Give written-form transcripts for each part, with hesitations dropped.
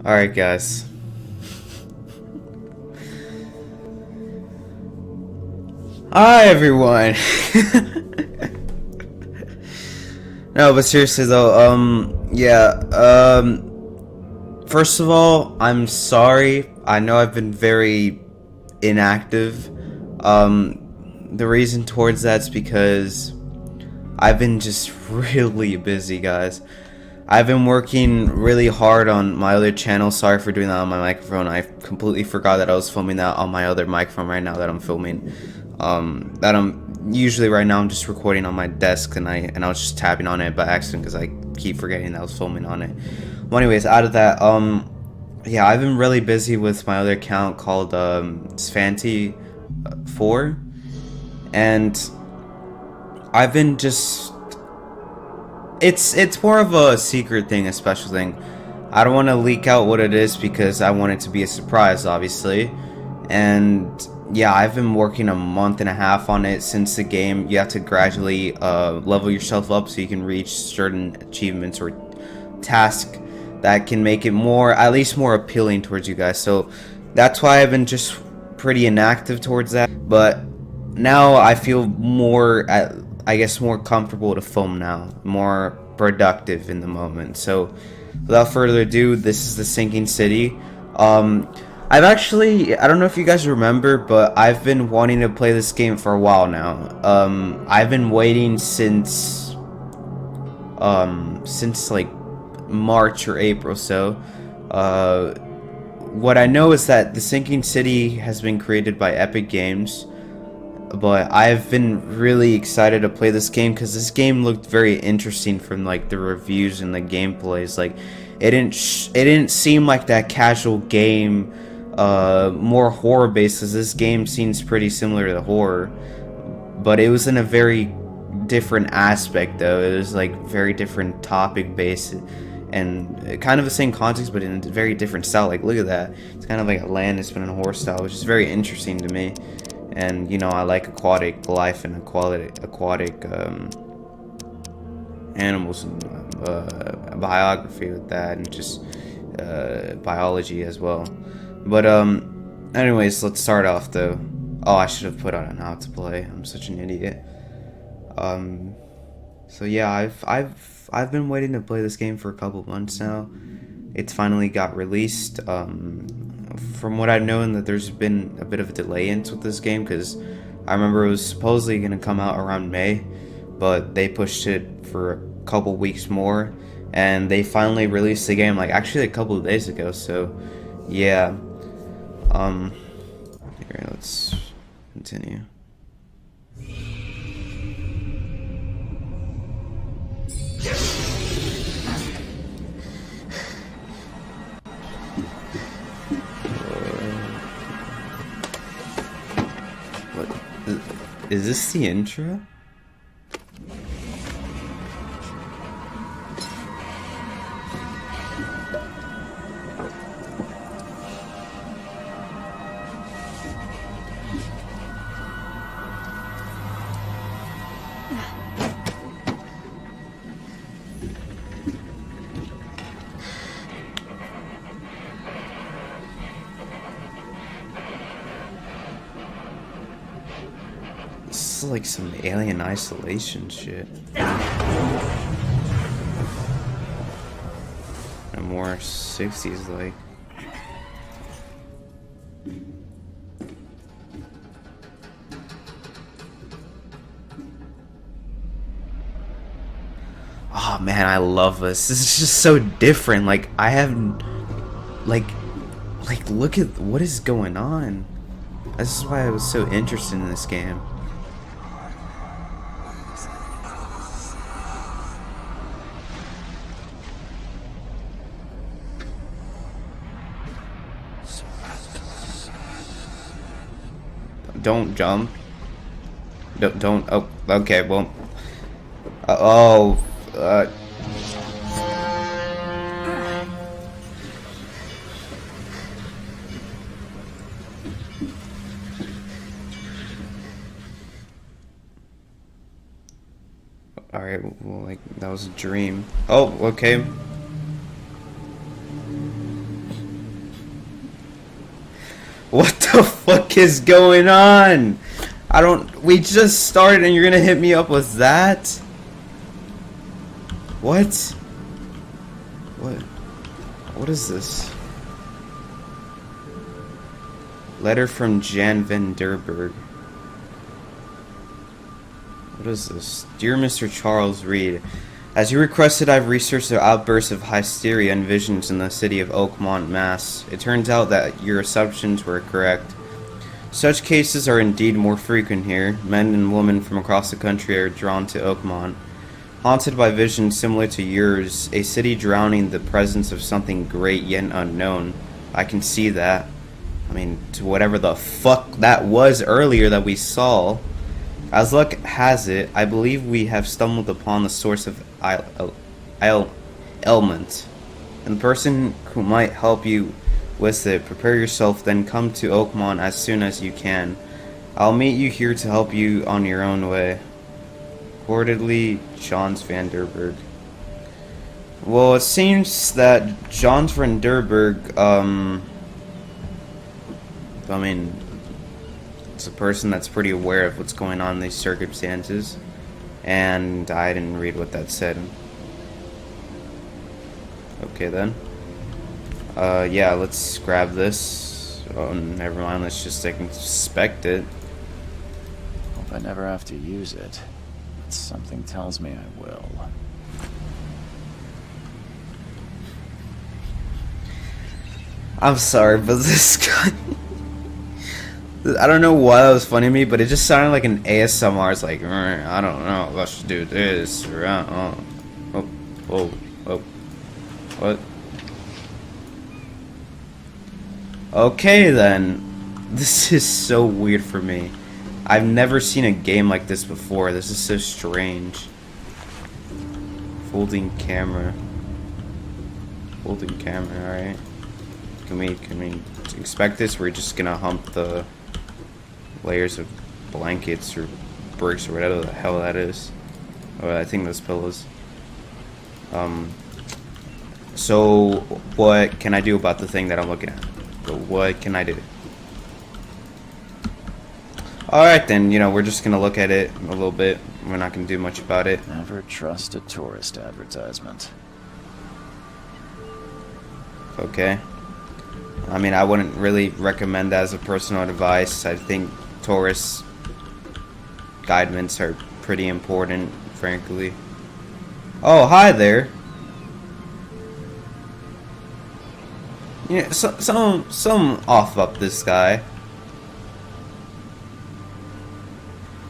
Alright, guys. Hi, everyone! No, but seriously though, first of all, I'm sorry. I know I've been very inactive. The reason towards that's because I've been just really busy, guys. I've been working really hard on my other channel. Sorry for doing that on my microphone. I completely forgot that I was filming that on my other microphone right now that I'm filming. That I'm usually right now I'm just recording on my desk and I was just tapping on it by accident because I keep forgetting that I was filming on it. Well, anyways, out of that, yeah, I've been really busy with my other account called Santy 4, and I've been just it's more of a secret thing, a special thing. I don't want to leak out what it is because I want it to be a surprise, obviously. And yeah, I've been working a month and a half on it since the game. You have to gradually level yourself up so you can reach certain achievements or tasks that can make it more, at least more appealing towards you guys. So that's why I've been just pretty inactive towards that. But now I feel more I guess more comfortable to film now, more productive in the moment. So without further ado, this is the Sinking City. I've actually, I don't know if you guys remember, but I've been wanting to play this game for a while now. I've been waiting since like March or April. So what I know is that the Sinking City has been created by Epic Games. But I've been really excited to play this game because this game looked very interesting from like the reviews and the gameplays. Like it didn't seem like that casual game, more horror based. Cause this game seems pretty similar to horror, but it was in a very different aspect though. It was like very different topic based and kind of the same context, but in a very different style. Like look at that, it's kind of like a land that's been in a horror style, which is very interesting to me. And you know, I like aquatic life and aquatic animals and biography with that, and just biology as well. But anyways, let's start off though. Oh, I should have put on how to play. I'm such an idiot. So yeah, I've been waiting to play this game for a couple months now. It's finally got released. From what I've known, that there's been a bit of a delay into this game because I remember it was supposedly going to come out around May, but they pushed it for a couple weeks more, and they finally released the game like actually a couple of days ago. So yeah, here, let's continue. Is this the intro? This is like some alien isolation shit. And more 60s like. Oh man, I love this. This is just so different. Like I haven't like look at what is going on. This is why I was so interested in this game. Don't jump. Don't. Oh, okay. Well. Oh. All right. Well, like that was a dream. Oh. Okay. What the fuck is going on? I don't. We just started and you're gonna hit me up with that? What? What? What is this? Letter from Jan van der Berg. What is this? Dear Mr. Charles Reed, as you requested, I've researched the outbursts of hysteria and visions in the city of Oakmont, Mass. It turns out that your assumptions were correct. Such cases are indeed more frequent here. Men and women from across the country are drawn to Oakmont, haunted by visions similar to yours, a city drowning in the presence of something great yet unknown. I can see that. I mean, to whatever the fuck that was earlier that we saw. As luck has it, I believe we have stumbled upon the source of ailment, and the person who might help you with it. Prepare yourself, then come to Oakmont as soon as you can. I'll meet you here to help you on your own way. Reportedly, Johns van der Berg. Well, it seems that Johns van der Berg, I mean, it's a person that's pretty aware of what's going on in these circumstances, and I didn't read what that said. Okay then. Yeah, let's grab this. Oh, never mind, let's just inspect it. Hope I never have to use it, but something tells me I will. I'm sorry, but this guy... I don't know why that was funny to me, but it just sounded like an ASMR. It's like, I don't know, let's do this. Oh, what? Okay then. This is so weird for me. I've never seen a game like this before. This is so strange. Folding camera. Alright. Can we inspect this? We're just gonna hump the layers of blankets or bricks or whatever the hell that is. Oh, I think those pillows. So what can I do about the thing that I'm looking at? What can I do? Alright then, you know, we're just gonna look at it a little bit. We're not gonna do much about it. Never trust a tourist advertisement. Okay. I mean, I wouldn't really recommend that as a personal advice. I think tourist guidements are pretty important, frankly. Oh, hi there. You know, some off up this guy.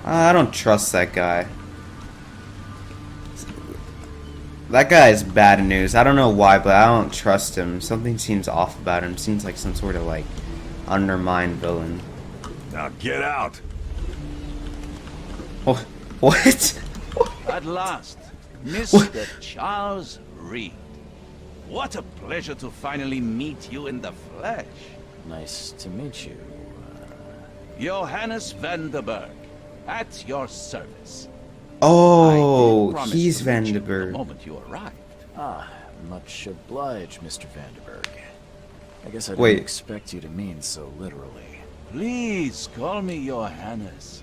I don't trust that guy. That guy is bad news. I don't know why, but I don't trust him. Something seems off about him. Seems like some sort of like undermined villain. Now get out. Oh, what? At last, Mr. Charles Reed. What a pleasure to finally meet you in the flesh. Nice to meet you. Johannes van der Berg, at your service. Oh, I did promise he's to Van meet der you Berg. The moment you arrived. Ah, much obliged, Mr. van der Berg. I guess I Wait. didn't expect you to mean so literally. Please call me Johannes.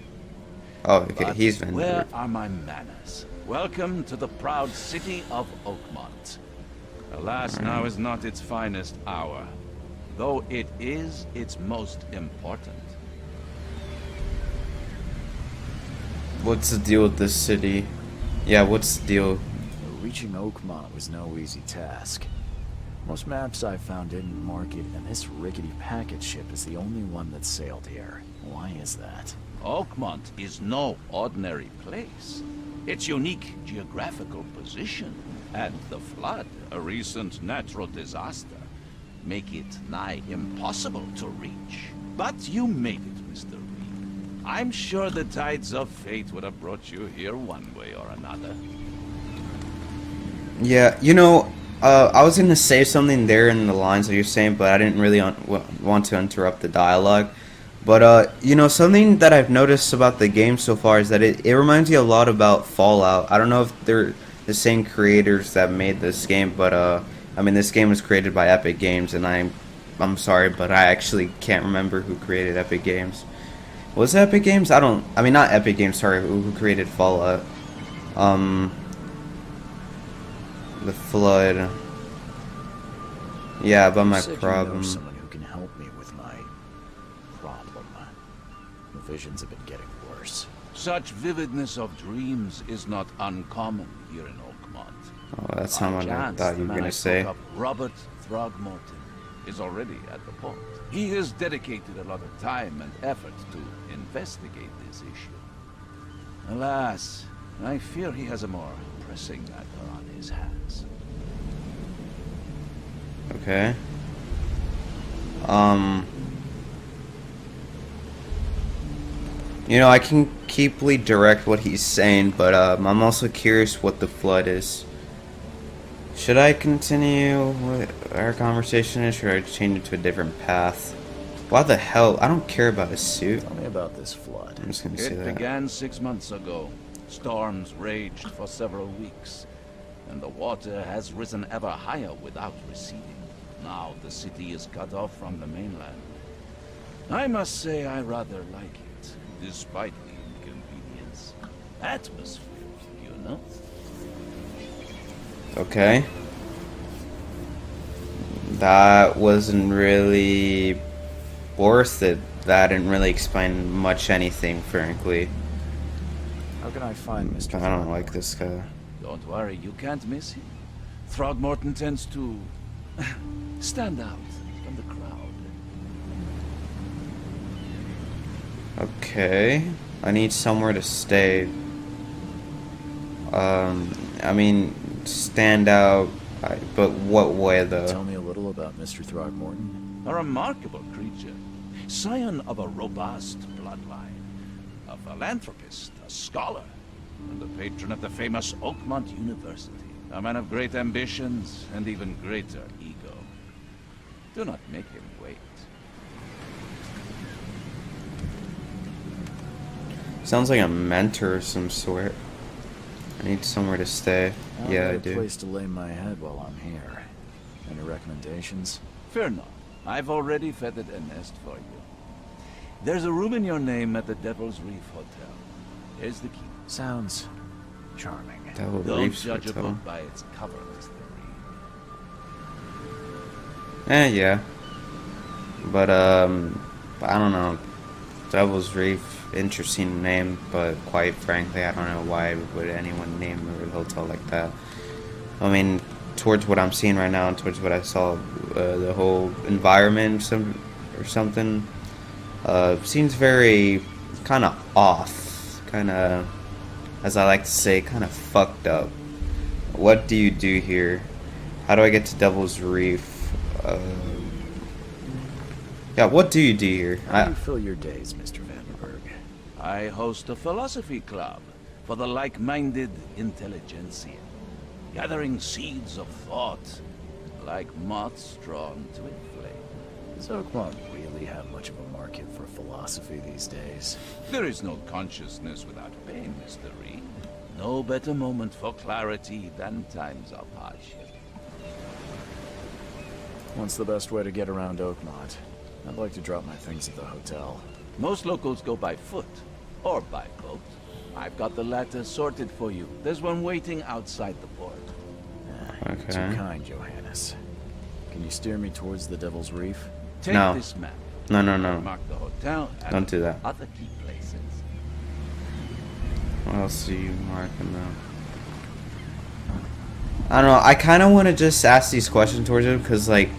Oh, okay, But he's Van der where Berg. are my manners? Welcome to the proud city of Oakmont. Alas, now is not its finest hour, though it is its most important. What's the deal with this city? Yeah, what's the deal? Reaching Oakmont was no easy task. Most maps I found didn't mark it, and this rickety packet ship is the only one that sailed here. Why is that? Oakmont is no ordinary place. Its unique geographical position and the flood, a recent natural disaster, make it nigh impossible to reach. But you made it, Mr. Reed. I'm sure the tides of fate would have brought you here one way or another. Yeah, you know, I was gonna say something there in the lines that you're saying, but I didn't really want to interrupt the dialogue. But, you know, something that I've noticed about the game so far is that it reminds me a lot about Fallout. I don't know if they're the same creators that made this game, but, I mean, this game was created by Epic Games, and I'm I'm sorry, but I actually can't remember who created Epic Games. Was it Epic Games? I mean, not Epic Games, sorry, who created Fallout. The Flood. Yeah, but my problem. Someone who can help me with my problem. The visions have been getting worse. Such vividness of dreams is not uncommon here in Oakmont. Oh, that's not what I thought you were gonna say. Robert Throgmorton is already at the port. He has dedicated a lot of time and effort to investigate this issue. Alas, I fear he has a more pressing matter on his hands. Okay. You know, I can keeply direct what he's saying, but I'm also curious what the Flood is. Should I continue with our conversation, or should I change it to a different path? Why the hell? I don't care about his suit. Tell me about this flood. I'm just gonna say that. It began 6 months ago. Storms raged for several weeks, and the water has risen ever higher without receding. Now the city is cut off from the mainland. I must say I rather like it, despite the inconvenience. Atmosphere, you know? Okay. That wasn't really worth it. That didn't really explain much anything, frankly. How can I find Mr. I don't like this guy. Don't worry, you can't miss him. Throgmorton tends to stand out from the crowd. Okay. I need somewhere to stay. I mean, stand out, but what way though? Tell me a little about Mr. Throgmorton. A remarkable creature. Scion of a robust bloodline. A philanthropist, a scholar, and the patron of the famous Oakmont University. A man of great ambitions and even greater ego. Do not make him wait. Sounds like a mentor of some sort. I need somewhere to stay. Yeah, I A do. place to lay my head while I'm here. Any recommendations? Fear not. I've already feathered a nest for you. There's a room in your name at the Devil's Reef Hotel. Here's the key. Sounds charming. Devil Don't Reefs judge a Hotel. book by its cover, Mr. Reed. Yeah. But I don't know. Devil's Reef, interesting name, but quite frankly, I don't know why would anyone name a hotel like that. I mean, towards what I'm seeing right now, and towards what I saw, the whole environment, something, seems very kind of off, kind of, as I like to say, kind of fucked up. What do you do here? How do I get to Devil's Reef? Yeah, what do you do here? How do you fill your days, Mr. Vandenberg? I host a philosophy club for the like-minded intelligentsia, gathering seeds of thought like moths drawn to a flame. Does Oakmont really have much of a market for philosophy these days? There is no consciousness without pain, Mr. Reed. No better moment for clarity than times of hardship. What's the best way to get around Oakmont? I'd like to drop my things at the hotel. Most locals go by foot or by boat. I've got the latter sorted for you. There's one waiting outside the port. Okay. Too kind, Johannes. Can you steer me towards the Devil's Reef? Take No. this map. No. Mark the hotel and Don't do that. other key places. What else do you marking now? I don't know. I kind of want to just ask these questions towards him because, like,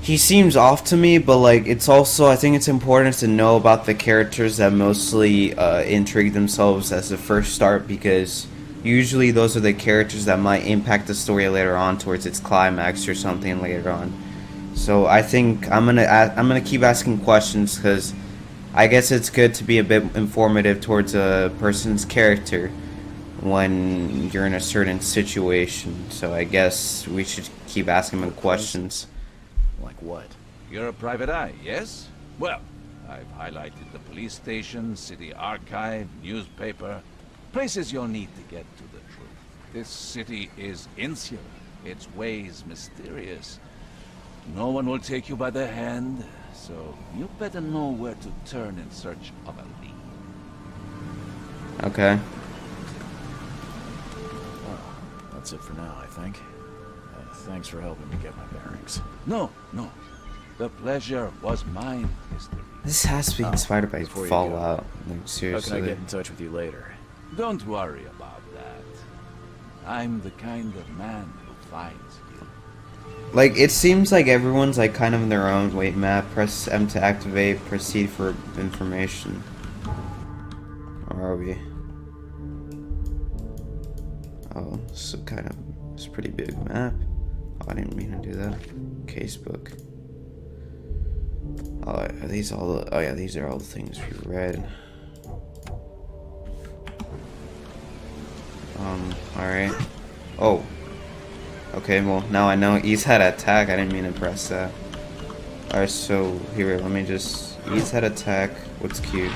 he seems off to me, but, like, it's also, I think it's important to know about the characters that mostly intrigue themselves as the first start, because usually those are the characters that might impact the story later on towards its climax or something later on. So I think I'm gonna keep asking questions because I guess it's good to be a bit informative towards a person's character when you're in a certain situation. So I guess we should keep asking him questions. Like what? You're a private eye, yes? Well, I've highlighted the police station, city archive, newspaper, places you'll need to get to the truth. This city is insular, its ways mysterious. No one will take you by the hand, so you better know where to turn in search of a lead. Okay. Oh, that's it for now, I think. Thanks for helping me get my bearings. No. The pleasure was mine, Mr. Reed. This has to be inspired by before you Fallout. Like, How seriously. can I get in touch with you later? Don't worry about that. I'm the kind of man who finds you. Like, it seems like everyone's like kind of in their own. Wait, map. Press M to activate. Proceed for information. Where are we? Oh, so kind of. It's a pretty big map. Oh, I didn't mean to do that. Casebook. Oh, are these all the? Oh yeah, these are all the things we read. Alright. Oh. Okay, well, now I know E's had attack. I didn't mean to press that. Alright, so here, let me just... E's had attack. What's cute?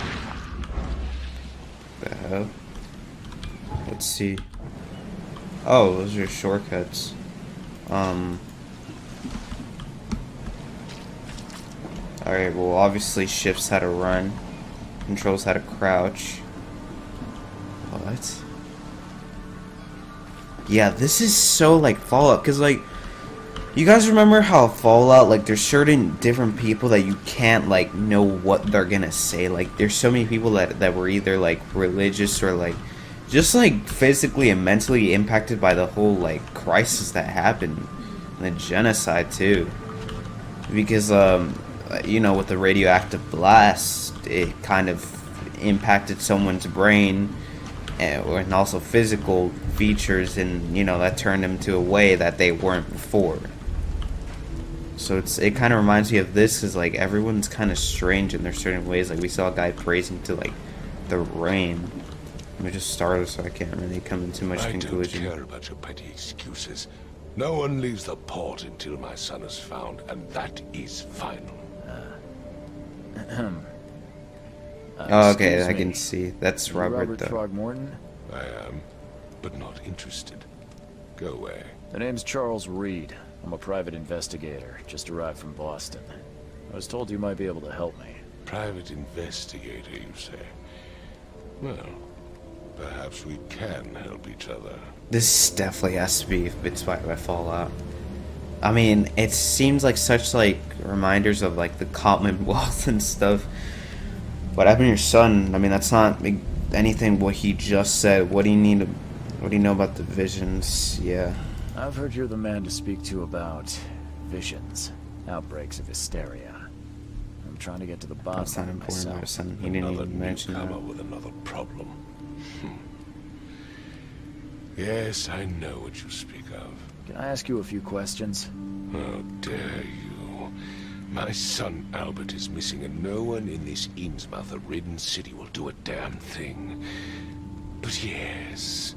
The hell? Let's see. Oh, those are shortcuts. Alright, well, obviously shifts how to run. Controls how to crouch. What? Yeah, this is so like Fallout, because like, you guys remember how Fallout, like, there's certain different people that you can't like know what they're gonna say. Like, there's so many people that were either like religious or like just like physically and mentally impacted by the whole like crisis that happened, and the genocide too. Because you know, with the radioactive blast, it kind of impacted someone's brain. And also physical features, and you know, that turned them to a way that they weren't before. So it kind of reminds me of this, is like everyone's kind of strange in their certain ways. Like we saw a guy praising to like the rain. Let me just start so I can't really come into much conclusion. I don't care about your petty excuses. No one leaves the port until my son is found, and that is final. Oh, okay, I excuse can me. see. That's Are you Robert, though. Throgmorton? I am, but not interested. Go away. The name's Charles Reed. I'm a private investigator, just arrived from Boston. I was told you might be able to help me. Private investigator, you say? Well, perhaps we can help each other. This definitely has to be inspired by Fallout. I mean, it seems like such like reminders of like the Commonwealth and stuff. But having your son, I mean, that's not anything what he just said. What do you need? What do you know about the visions? Yeah. I've heard you're the man to speak to about visions, outbreaks of hysteria. I'm trying to get to the bottom That's not of it important about myself. your son. He didn't Another even mention newcomer that. with another problem. Yes, I know what you speak of. Can I ask you a few questions? How dare you? My son Albert is missing, and no one in this Innsmouth-ridden city will do a damn thing. But yes,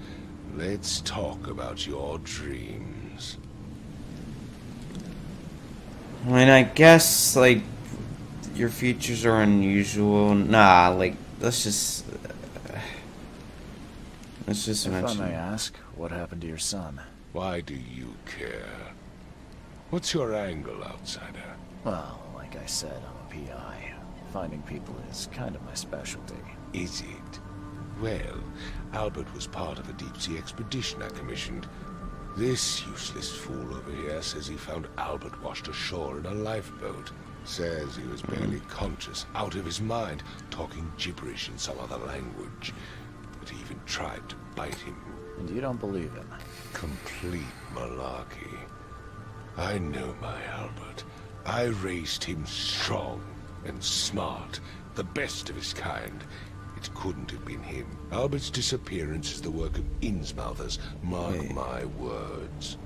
let's talk about your dreams. I mean, I guess like your features are unusual. Nah, like let's just If I mention. may ask, what happened to your son? Why do you care? What's your angle, outsider? Well, like I said, I'm a PI. Finding people is kind of my specialty. Is it? Well, Albert was part of a deep-sea expedition I commissioned. This useless fool over here says he found Albert washed ashore in a lifeboat. Says he was barely conscious, out of his mind, talking gibberish in some other language. But he even tried to bite him. And you don't believe him? Complete malarkey. I know my Albert. I raised him strong and smart, the best of his kind. It couldn't have been him. Albert's disappearance is the work of Innsmouthers. Mark my words.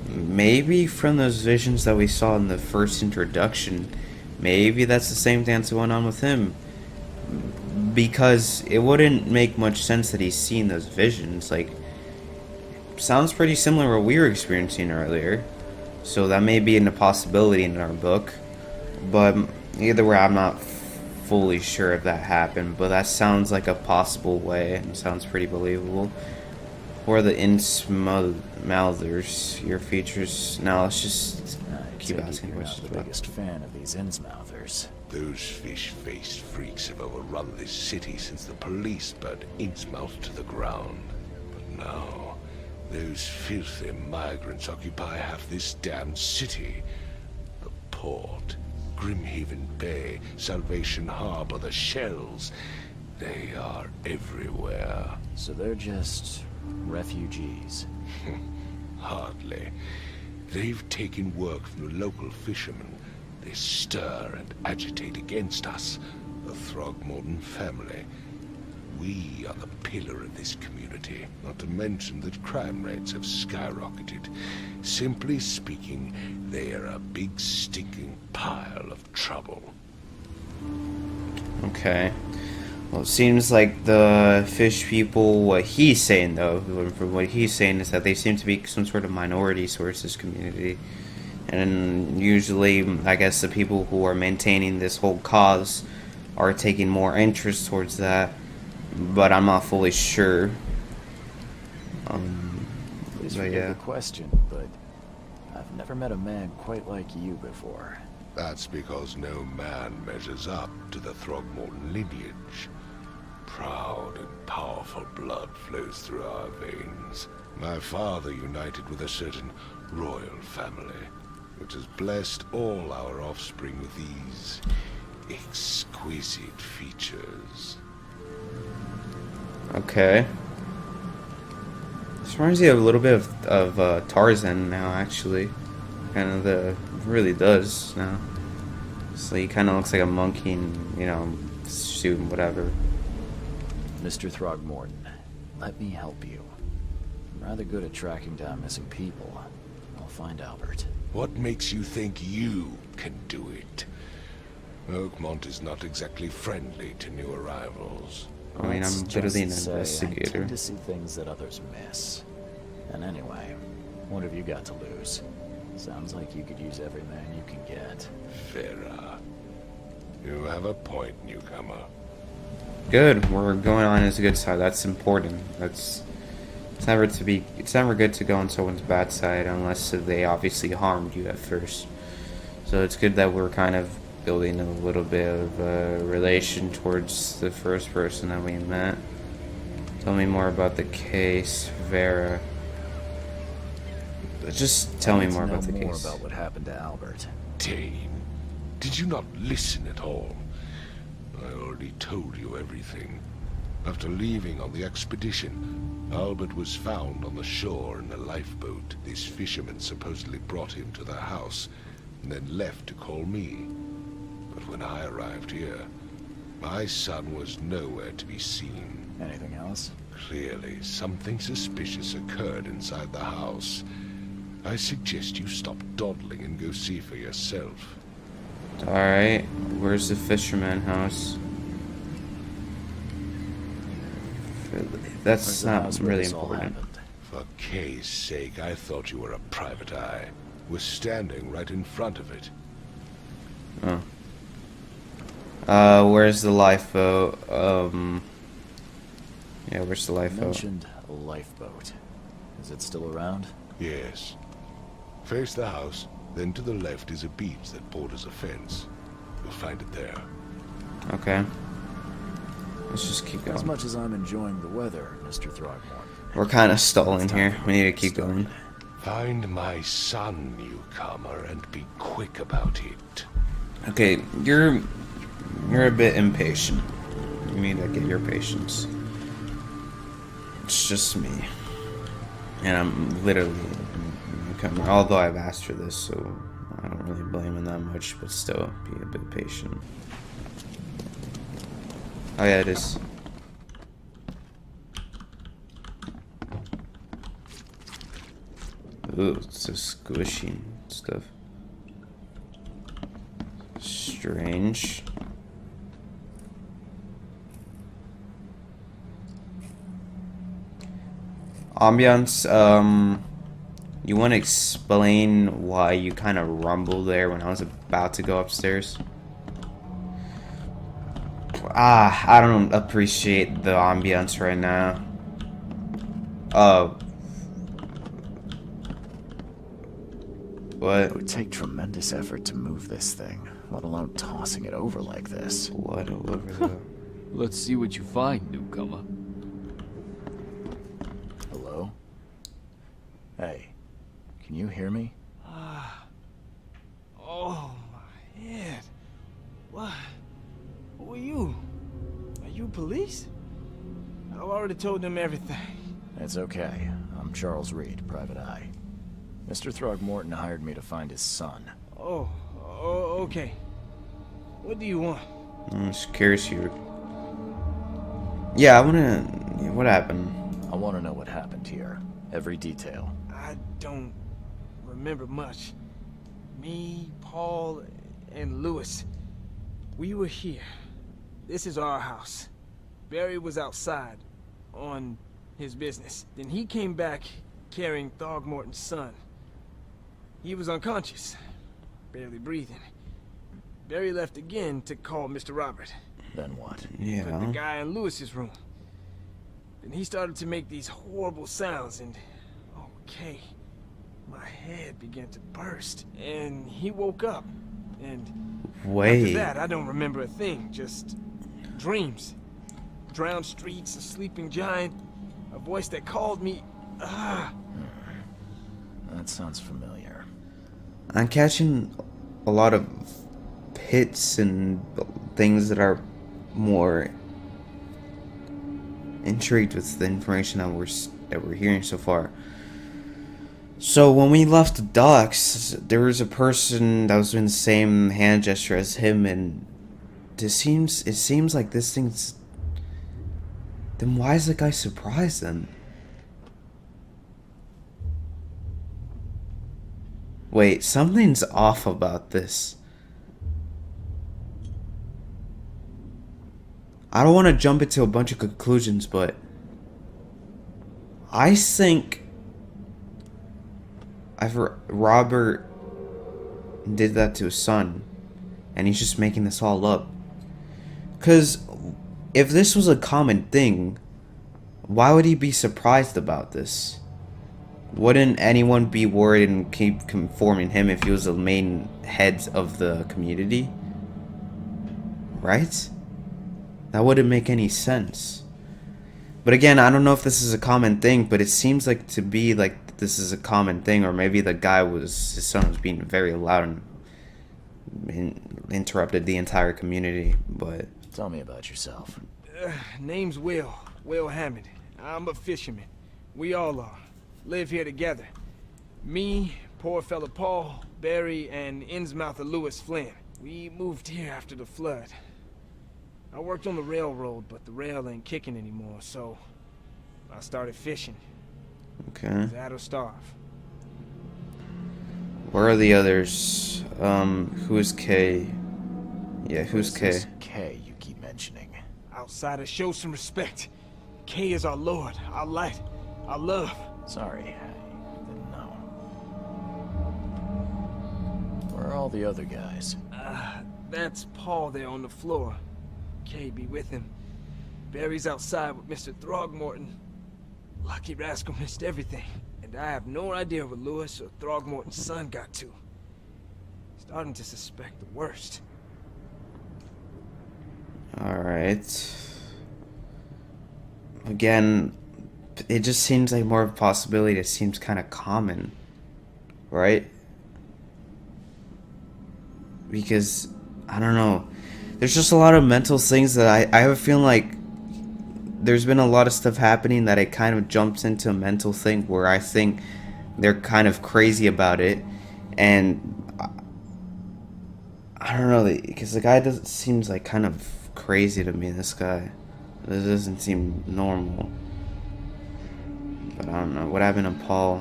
Maybe from those visions that we saw in the first introduction, maybe that's the same thing that's going on with him. Because it wouldn't make much sense that he's seen those visions. Like, sounds pretty similar to what we were experiencing earlier. So that may be a possibility in our book. But either way, I'm not fully sure if that happened. But that sounds like a possible way and sounds pretty believable. Who are the Innsmouthers? Your features. Now let's just keep asking you're not questions the about. biggest fan of these Innsmouthers. Those fish-faced freaks have overrun this city since the police burnt Innsmouth to the ground. But now, those filthy migrants occupy half this damned city. The port, Grimhaven Bay, Salvation Harbor, the shells. They are everywhere. So they're just refugees. Hardly. They've taken work from the local fishermen. They stir and agitate against us, the Throgmorton family. We are the pillar of this community, not to mention that crime rates have skyrocketed. Simply speaking, they are a big stinking pile of trouble. Okay. Well, it seems like the fish people, what he's saying though, from what he's saying is that they seem to be some sort of minority towards this community. And usually, I guess the people who are maintaining this whole cause are taking more interest towards that. But I'm not fully sure. Please But forgive yeah. the question, but I've never met a man quite like you before. That's because no man measures up to the Throgmorton lineage. Proud and powerful blood flows through our veins. My father united with a certain royal family, which has blessed all our offspring with these exquisite features. Okay. This reminds me of a little bit of Tarzan now, actually. Kind of really does now. So he kind of looks like a monkey in, you know, suit and whatever. Mr. Throgmorton, let me help you. I'm rather good at tracking down missing people. I'll find Albert. What makes you think you can do it? Oakmont is not exactly friendly to new arrivals. I mean, Let's I'm literally an just say I investigator. tend to see things that others miss. And anyway, what have you got to lose? Sounds like you could use every man you can get. Farah, you have a point, newcomer. Good. We're going on his good side. That's important. It's never good to go on someone's bad side unless they obviously harmed you at first. So it's good that we're kind of building a little bit of a relation towards the first person that we met. Tell me more about the case, Vera. Just tell me more about the more case. about what happened to Albert. Dane, did you not listen at all? I already told you everything. After leaving on the expedition, Albert was found on the shore in a lifeboat. This fisherman supposedly brought him to their house, and then left to call me. But when I arrived here, my son was nowhere to be seen. Anything else? Clearly, something suspicious occurred inside the house. I suggest you stop dawdling and go see for yourself. Alright, where's the fisherman house? That's Where's the not house where really this all important. happened? For Kay's sake, I thought you were a private eye. We're standing right in front of it. Oh. Where's the lifeboat? Yeah, where's the You lifeboat? mentioned a lifeboat. Is it still around? Yes. Face the house, then to the left is a beach that borders a fence. You'll find it there. Okay. Let's just keep As going. much as I'm enjoying the weather, Mr. Throgmorton. We're kind of stalling it's time here. for We need to get keep going. started. Find my son, newcomer, and be quick about it. Okay, you're a bit impatient. You need to get your patience. It's just me. And I'm literally a newcomer. Although I've asked for this, so I don't really blame him that much, but still, be a bit patient. Oh yeah, it is. Ooh, it's so squishy and stuff. Strange. Ambiance, you want to explain why you kind of rumbled there when I was about to go upstairs? I don't appreciate the ambiance right now. What? It would take tremendous effort to move this thing, let alone tossing it over like this. What over the... Let's see what you find, newcomer. Hello? Hey, can you hear me? Oh, my head. What? Who are you? Are you police? I've already told them everything. It's okay. I'm Charles Reed, Private Eye. Mr. Throgmorton hired me to find his son. Oh, okay. What do you want? I'm just curious here. Yeah, I wanna... What happened? I want to know what happened here. Every detail. I don't remember much. Me, Paul, and Lewis. We were here. This is our house. Barry was outside on his business. Then he came back carrying Throgmorton's son. He was unconscious, barely breathing. Barry left again to call Mr. Robert. Then what? Put the Yeah. guy in Lewis's room. Then he started to make these horrible sounds and... Okay. My head began to burst. And he woke up. And after Wait. that, I don't remember a thing. Just dreams. Drowned streets, a sleeping giant, a voice that called me. That sounds familiar. I'm catching a lot of hits and things that are more intrigued with the information that we're hearing so far. So when we left the docks, there was a person that was doing the same hand gesture as him, and it seems like this thing's... Then why is the guy surprised then? Wait, something's off about this. I don't want to jump into a bunch of conclusions, but I think Robert did that to his son, and he's just making this all up. Because if this was a common thing, why would he be surprised about this? Wouldn't anyone be worried and keep conforming him if he was the main head of the community? Right? That wouldn't make any sense. But again, I don't know if this is a common thing, but it seems like to be like this is a common thing, or maybe the guy his son was being very loud and interrupted the entire community, but... Tell me about yourself. Name's Will Hammond. I'm a fisherman. We all are. Live here together. Me, poor fella Paul, Barry, and Innsmouther Lewis Flynn. We moved here after the flood. I worked on the railroad, but the rail ain't kicking anymore, so I started fishing. Okay. That or starve. Where are the others? Who is K? Yeah, who's K? This K you keep mentioning. Outsiders, show some respect. K is our lord, our light, our love. Sorry, I didn't know. Where are all the other guys? That's Paul there on the floor. K be with him. Barry's outside with Mr. Throgmorton. Lucky rascal missed everything. And I have no idea what Lewis or Throgmorton's son got to. Starting to suspect the worst. Alright. Again, it just seems like more of a possibility. It seems kind of common, right? Because, I don't know. There's just a lot of mental things that I have a feeling like there's been a lot of stuff happening that it kind of jumps into a mental thing where I think they're kind of crazy about it. And I don't know, because the guy seems like kind of crazy to me, this guy. This doesn't seem normal. But I don't know. What happened to Paul?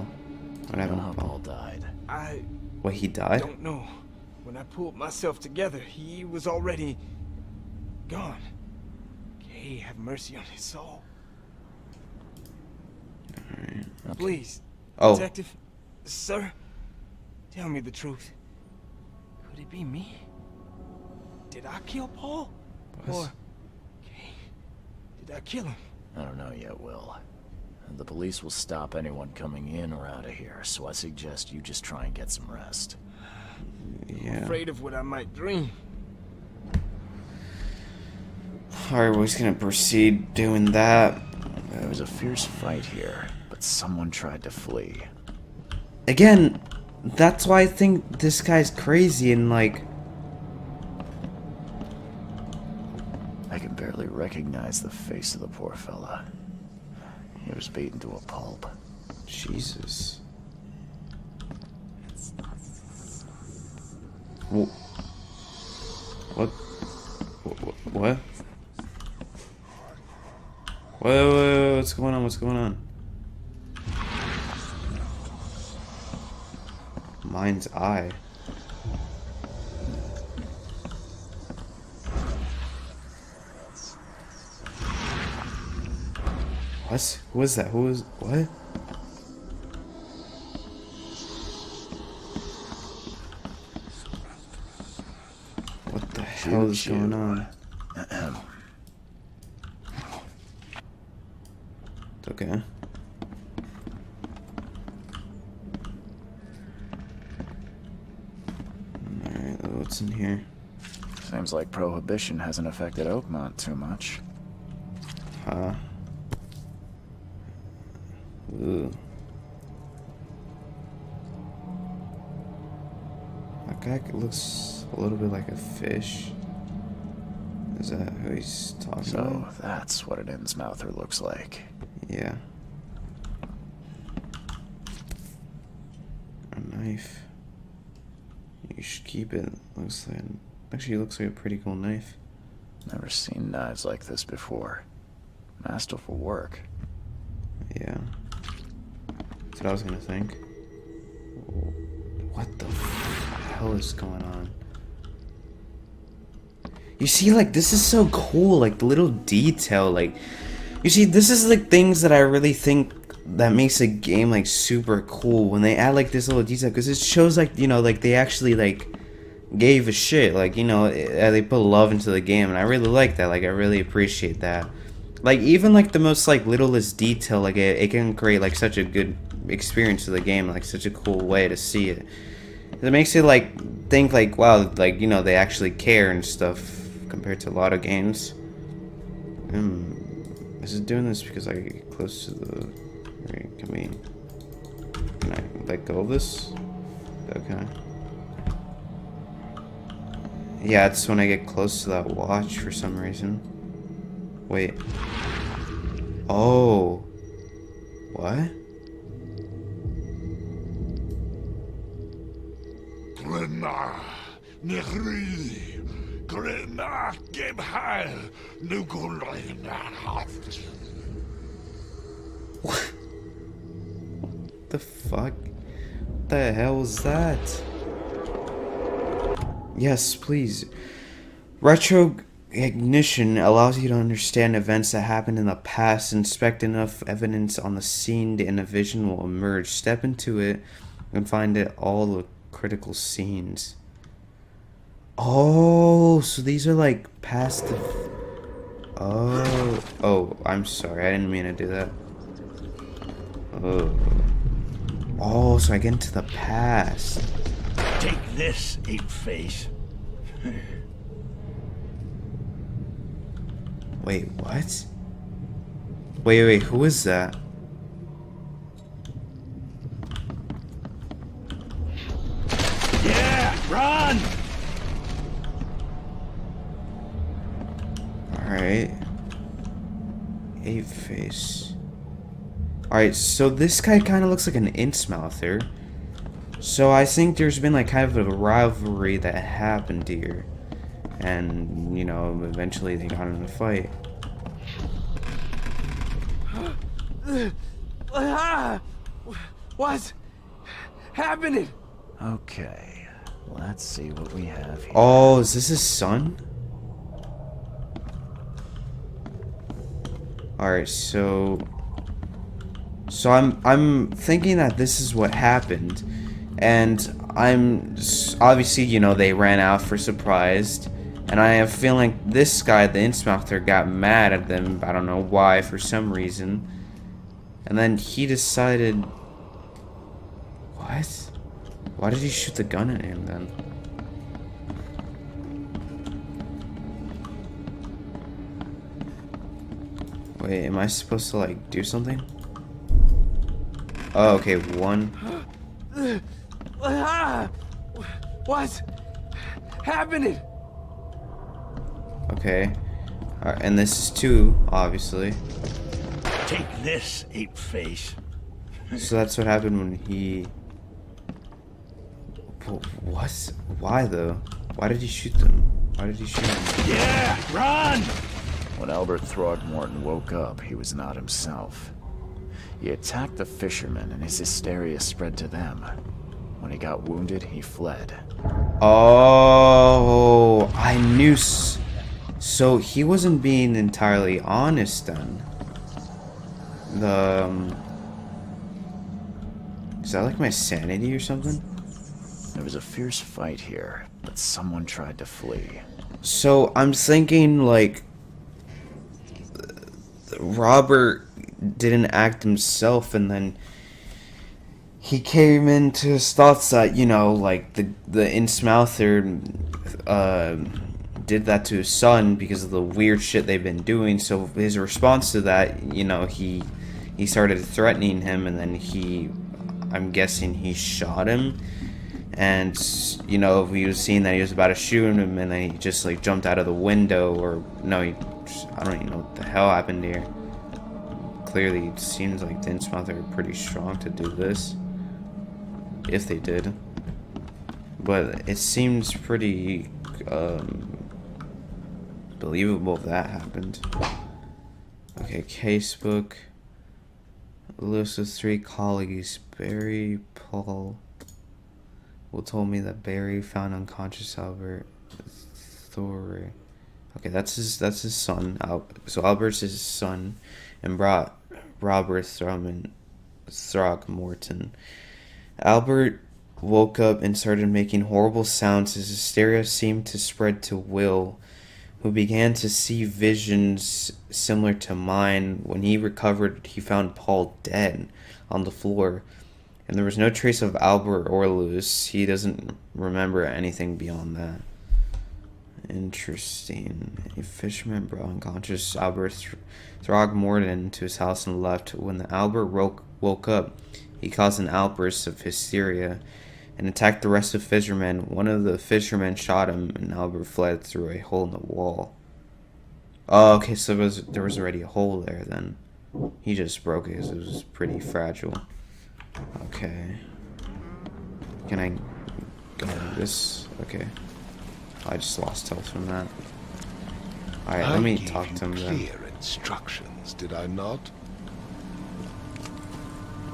What happened to Paul Paul? died. I What, he died? don't know. When I pulled myself together, he was already gone. K, have mercy on his soul. Alright. Please, Oh, Detective, sir, tell me the truth. Could it be me? Did I kill Paul? What? Or, K, did I kill him? I don't know yet, Will. The police will stop anyone coming in or out of here, so I suggest you just try and get some rest. Yeah. Afraid of what I might dream. Alright, we're just gonna proceed doing that. There was a fierce fight here, but someone tried to flee. Again, that's why I think this guy's crazy and like... I can barely recognize the face of the poor fella. He was beaten to a pulp. Jesus. What? What? What? Whoa, what's going on? What's going on? Mind's eye. What? Who was that? Who was... What? What the hell is going on? It's okay. Alright, what's in here? Seems like Prohibition hasn't affected Oakmont too much. Huh? Ooh. That guy looks a little bit like a fish. Is that who he's talking So about? that's what an Innsmouther looks like. Yeah. A knife. You should keep it. Looks like... Actually, it looks like a pretty cool knife. Never seen knives like this before. Masterful work. Yeah. That's what I was gonna think. What the hell is going on? You see, like, this is so cool, like, the little detail, like... You see, this is, like, things that I really think that makes a game, like, super cool. When they add, like, this little detail, because it shows, like, you know, like, they actually, like... gave a shit, like, you know, they put love into the game, and I really like that, like, I really appreciate that. Like, even, like, the most, like, littlest detail, like, it can create, like, such a good experience of the game, like, such a cool way to see it. It makes it, like, think, like, wow, like, you know, they actually care and stuff, compared to a lot of games. Is it doing this because I get close to the... Wait, can I let go of this? Okay. Yeah, it's when I get close to that watch for some reason. Wait. Oh. What? What the fuck? What the hell was that? Yes, please. Retrognition allows you to understand events that happened in the past. Inspect enough evidence on the scene and a vision will emerge. Step into it and find it all the critical scenes. Oh, so these are like past the... Oh, I'm sorry. I didn't mean to do that. Oh, so I get into the past. Take this, ape-face. Wait, what? Wait, who is that? Yeah, run! Alright. Ape face. Alright, so this guy kind of looks like an Innsmouther. So I think there's been like kind of a rivalry that happened here. And, you know, eventually they got in a fight. What's happening? Okay, let's see what we have here. Oh, is this his son? Alright, so I'm thinking that this is what happened. And I'm obviously, you know, they ran out for surprised. And I have a feeling this guy, the Innsmouther, got mad at them. I don't know why, for some reason. And then he decided... What? Why did he shoot the gun at him then? Wait, am I supposed to like do something? Oh, okay, one. What's happening? Okay. Alright, and this is two, obviously. Take this, ape face. So that's what happened when he... What? Why though? Why did he shoot them? Why did he shoot them? Yeah, run! When Albert Throgmorton woke up, he was not himself. He attacked the fishermen and his hysteria spread to them. When he got wounded, he fled. Oh, I knew. So he wasn't being entirely honest then. Is that like my sanity or something? There was a fierce fight here, but someone tried to flee. So I'm thinking like Robert didn't act himself, and then he came into his thoughts that, you know, like the Innsmouther did that to his son because of the weird shit they've been doing. So his response to that, you know, he started threatening him, and then I'm guessing he shot him. And, you know, he was seeing that he was about to shoot him, and then he just like jumped out of the window, or no, I don't even know what the hell happened here. Clearly, it seems like the Innsmouther are pretty strong to do this, if they did. But it seems pretty believable if that happened. Okay, casebook. List of 3 colleagues: Barry, Paul. Will told me that Barry found unconscious Albert Thor. Okay, that's his son. So Albert's his son, and brought Robert Throgmorton. Albert woke up and started making horrible sounds. His hysteria seemed to spread to Will, who began to see visions similar to mine. When he recovered, he found Paul dead on the floor, and there was no trace of Albert or Lewis. He doesn't remember anything beyond that. Interesting. A fisherman brought unconscious Albert Throgmorton to his house and left. When the Albert woke up, he caused an outburst of hysteria and attacked the rest of the fishermen. One of the fishermen shot him, and Albert fled through a hole in the wall. Oh, okay, so there was already a hole there then. He just broke it because it was pretty fragile. Okay. Can I go like this? Okay. I just lost health from that. Alright, let me talk to him then. Clear instructions, did I not?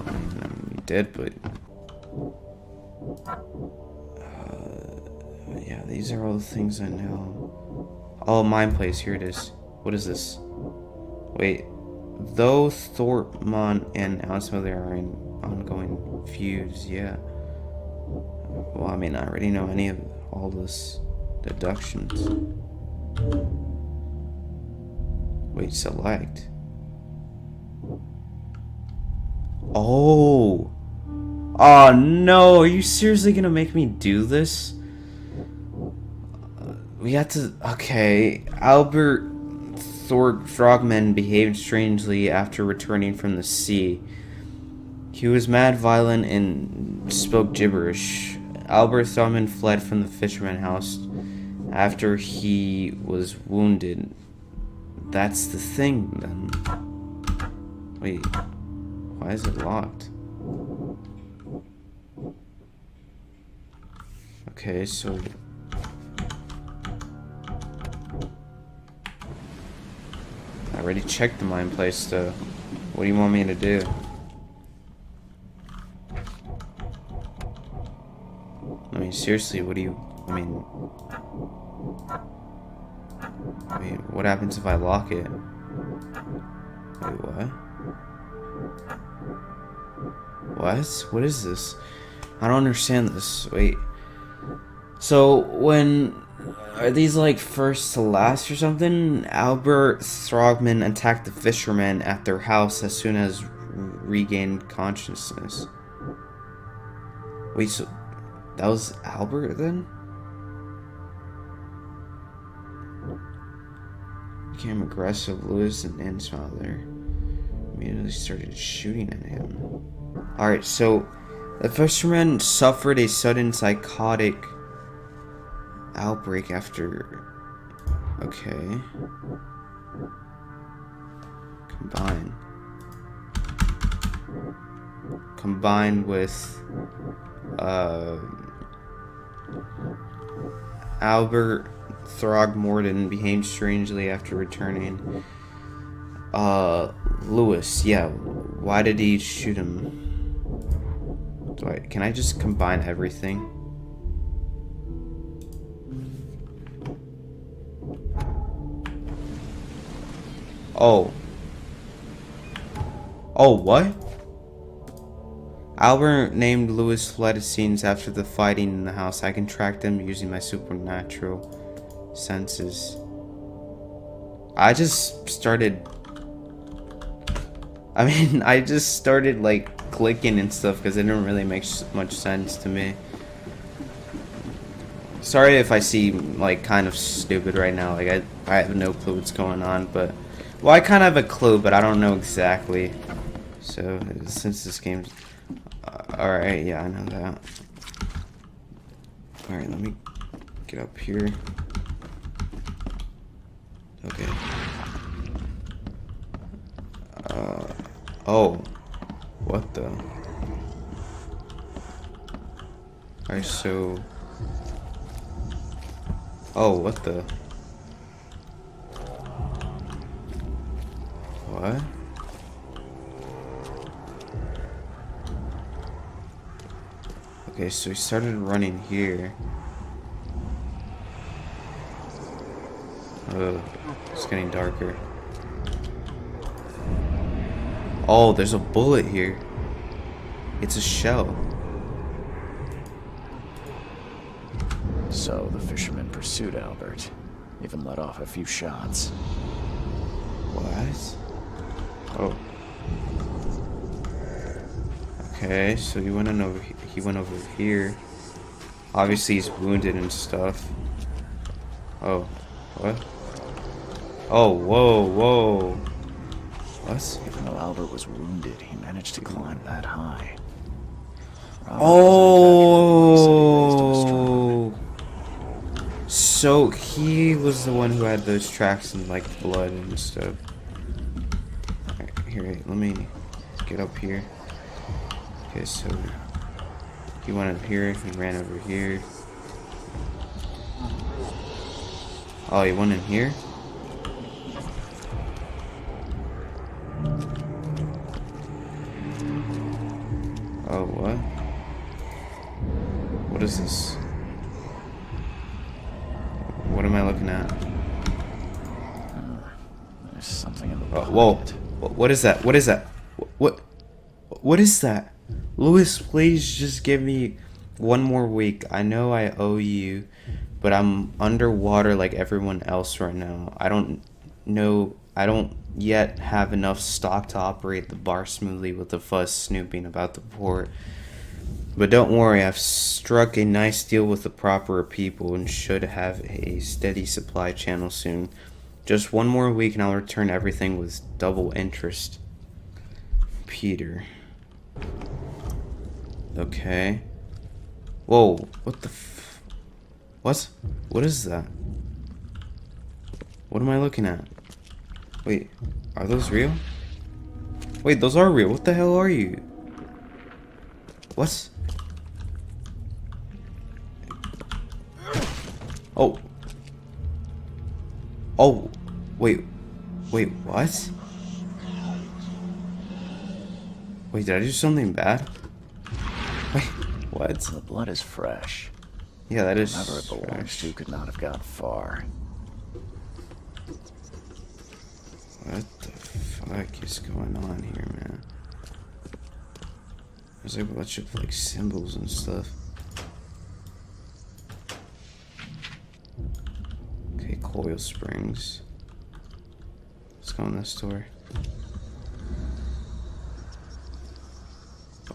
I mean, you did, but... yeah, these are all the things I know. Oh, mine place, here it is. What is this? Wait. Though Thorpmont and Outsmother are in ongoing feuds, yeah. Well, I mean, I already know any of all this deductions. Wait, select. Oh! Oh no, are you seriously gonna make me do this? We have to... Okay, Albert Throgmorton behaved strangely after returning from the sea. He was mad, violent, and spoke gibberish. Albert Throgmorton fled from the fisherman's house after he was wounded. That's the thing, then. Wait, why is it locked? Okay, so... I already checked the mine place, though. What do you want me to do? I mean, seriously, what do you... I mean, what happens if I lock it? Wait, what? What? What is this? I don't understand this. Wait. So, when... Are these like first to last or something? Albert Throgmorton attacked the fishermen at their house as soon as regained consciousness. Wait, so that was Albert then? Became aggressive. Lewis and Ann's father immediately started shooting at him. Alright, so the fisherman suffered a sudden psychotic outbreak after... Okay. Combined with Albert Throgmorton behaved strangely after returning. Lewis, yeah. Why did he shoot him? Can I just combine everything? Oh. Oh, what? Albert named Lewis fled the scenes after the fighting in the house. I can track them using my supernatural senses. I just started like clicking and stuff because it didn't really make much sense to me. Sorry if I seem like kind of stupid right now. Like I have no clue what's going on, but well, I kind of have a clue, but I don't know exactly. So since this game's alright, yeah, I know that. Alright, let me get up here. Okay. Oh. What the? Alright, so... Oh, what the? What? Okay, so he started running here. It's getting darker. Oh, there's a bullet here. It's a shell. So the fisherman pursued Albert, even let off a few shots. What? Oh. Okay, so he went over here. Obviously he's wounded and stuff. Oh, what? Oh, whoa, whoa. What? Even though Albert was wounded, he managed to climb that high. Oh. So he was the one who had those tracks and like blood and stuff. Alright, here, let me get up here. Okay, so he went up here, he ran over here. Oh, he went in here? Oh, what? What is this? What am I looking at? There's something in the whoa. What is that? What is that? What is that? Lewis, please just give me one more week. I know I owe you, but I'm underwater like everyone else right now. I don't yet have enough stock to operate the bar smoothly with the fuss snooping about the port. But don't worry, I've struck a nice deal with the proper people and should have a steady supply channel soon. Just one more week and I'll return everything with double interest. Peter. Okay. Whoa, what the what? What is that? What am I looking at? Wait, are those real? Wait, those are real. What the hell are you? What? Oh. Oh. Wait, what? Wait, did I do something bad? Wait, what? The blood is fresh. Yeah, that is Whoever it belongs to could not have got far. What the fuck is going on here, man? There's like a bunch of like symbols and stuff. Okay, coil springs. Let's go in this door.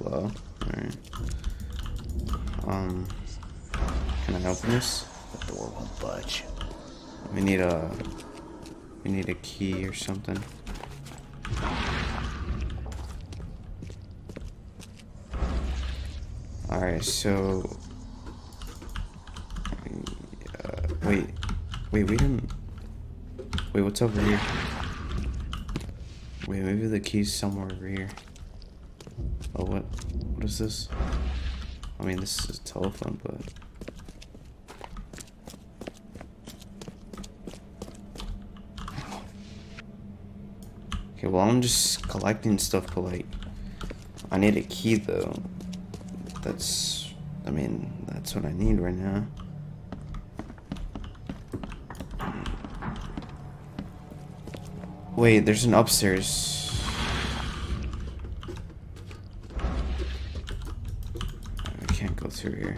Hello. Alright. Can I open this? The door won't budge. We need a key or something. Alright, so wait, we didn't. Wait, what's over here? Wait, maybe the key's somewhere over here. Oh, what is this? I mean, this is a telephone, but okay, well, I'm just collecting stuff, but like, I need a key though. I mean, that's what I need right now. Wait, there's an upstairs. I can't go through here.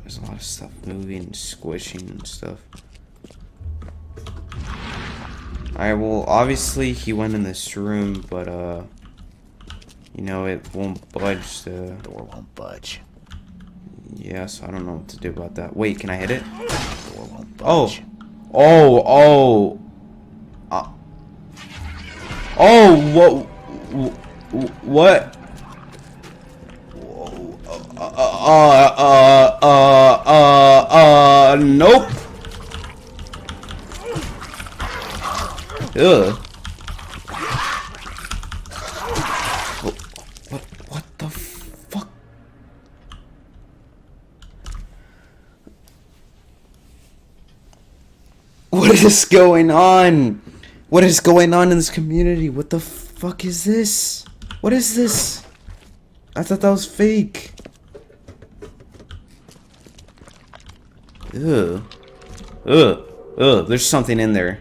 There's a lot of stuff moving and squishing and stuff. Alright, well, obviously he went in this room, but, you know, it won't budge. The door won't budge. Yeah, so I don't know what to do about that. Wait, can I hit it? The door won't budge. Oh! Oh! What? Nope. Ugh. What the fuck? What is going on? What is going on in this community? What the fuck is this? What is this? I thought that was fake. Ugh. Ugh. Ugh. There's something in there.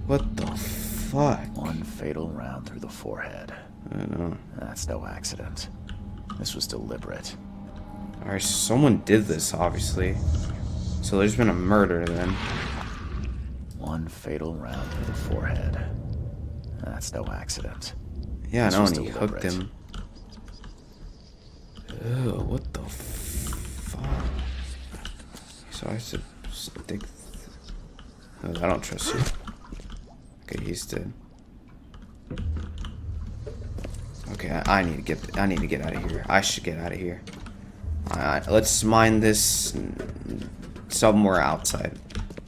What the fuck? One fatal round through the forehead. I know. That's no accident. This was deliberate. Alright, so someone did this, obviously. So there's been a murder then. One fatal round through the forehead. That's no accident. Yeah, I This know, was and he hooked deliberate. him. Ugh, what the fuck? So I have to stick. Oh, I don't trust you. Okay, he's dead. Okay, I need to get out of here. I should get out of here. Let's mine this somewhere outside,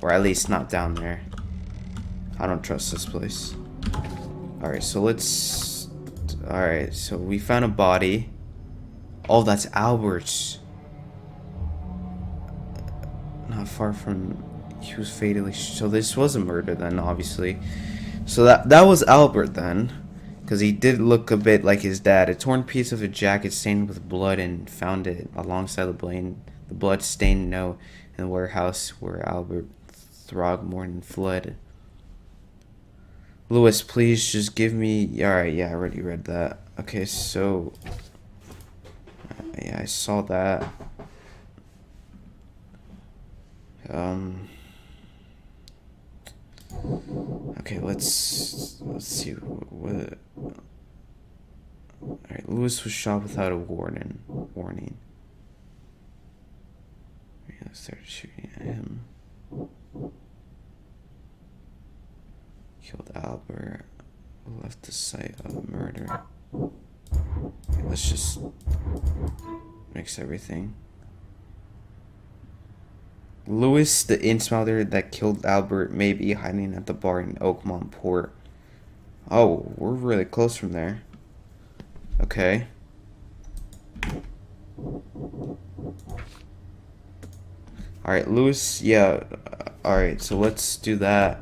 or at least not down there. I don't trust this place. All right, so let's. All right, so we found a body. Oh, that's Albert's. Not far from. He was fatally. So this was a murder then, obviously. So that was Albert then. Because he did look a bit like his dad. A torn piece of a jacket stained with blood and found it alongside the blood-stained note in the warehouse where Albert Throgmorton fled. Lewis, please just give me... Alright, yeah, I already read that. Okay, so... yeah, I saw that. Okay, let's see what. All right, Lewis was shot without a warning. Yeah, started shooting at him. Killed Albert. Left the site of murder. Okay, let's just mix everything. Lewis, the in-smouther that killed Albert, may be hiding at the bar in Oakmont Port. Oh, we're really close from there. Okay. Alright, Lewis, yeah. Alright, so let's do that.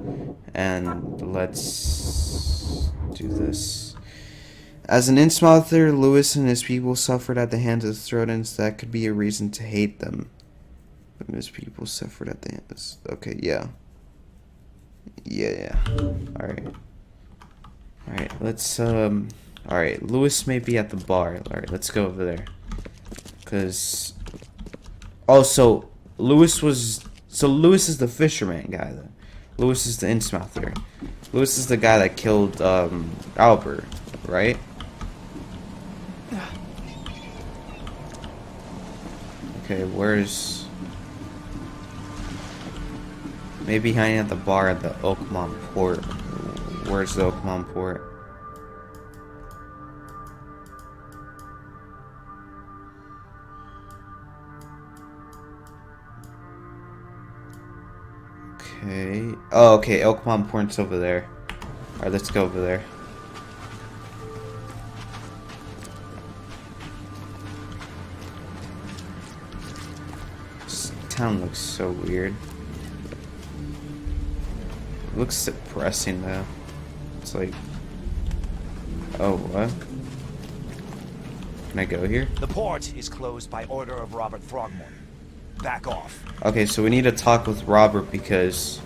And let's do this. As an in-smouther, Lewis and his people suffered at the hands of rodents. That could be a reason to hate them. His people suffered at the hands. Okay, yeah. Yeah. Alright, let's, alright, Lewis may be at the bar. Alright, let's go over there. Because... Also, Lewis was So Lewis is the fisherman guy then. Lewis is the Innsmouther. Lewis is the guy that killed Albert, right? Okay, where's... Maybe hiding at the bar at the Oakmont Port. Where's the Oakmont Port? Okay. Oh, okay. Oakmont Port's over there. Alright, let's go over there. This town looks so weird. It looks depressing though. It's like... Oh, what? Can I go here? The port is closed by order of Robert Throgmorton. Back off. Okay, so we need to talk with Robert because...